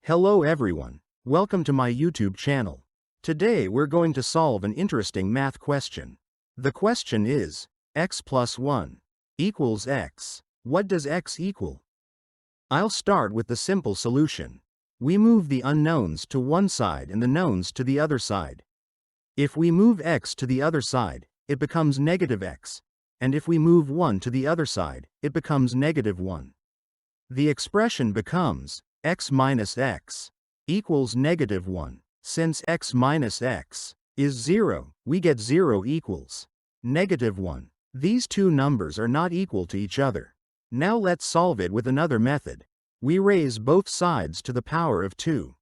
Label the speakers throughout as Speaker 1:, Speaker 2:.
Speaker 1: Hello everyone, welcome to my YouTube channel. Today we're going to solve an interesting math question. The question is, x plus 1 equals x. What does x equal? I'll start with the simple solution. We move the unknowns to one side and the knowns to the other side. If we move x to the other side, it becomes negative x, and if we move 1 to the other side, it becomes negative 1. The expression becomes x minus x equals negative 1. Since x minus x is 0, we get 0 equals negative 1. These two numbers are not equal to each other. Now let's solve it with another method. We raise both sides to the power of 2.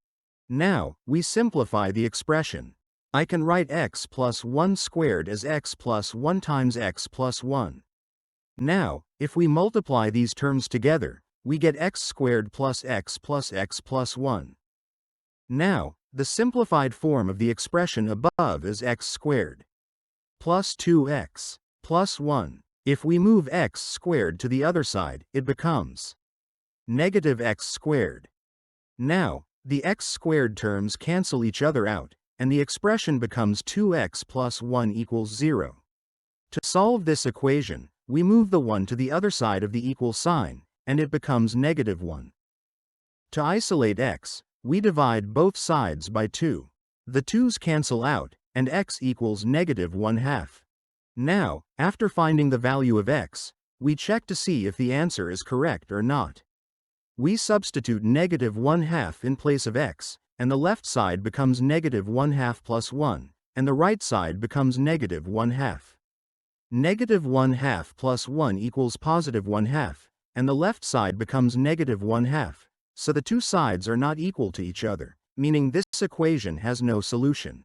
Speaker 1: Now, we simplify the expression. I can write x plus 1 squared as x plus 1 times x plus 1. Now, if we multiply these terms together, we get x squared plus x plus 1. Now, the simplified form of the expression above is x squared plus 2x plus 1. If we move x squared to the other side, it becomes negative x squared. Now, the x squared terms cancel each other out, and the expression becomes 2x plus 1 equals 0. To solve this equation, we move the 1 to the other side of the equal sign, and it becomes negative 1. To isolate x, we divide both sides by 2. The 2's cancel out, and x equals negative 1/2. Now, after finding the value of x, we check to see if the answer is correct or not. We substitute negative 1/2 in place of x, and the left side becomes negative 1/2 plus 1, and the right side becomes negative 1/2. Negative 1/2 plus 1 equals positive 1/2, and the left side becomes negative 1/2, so the two sides are not equal to each other, meaning this equation has no solution.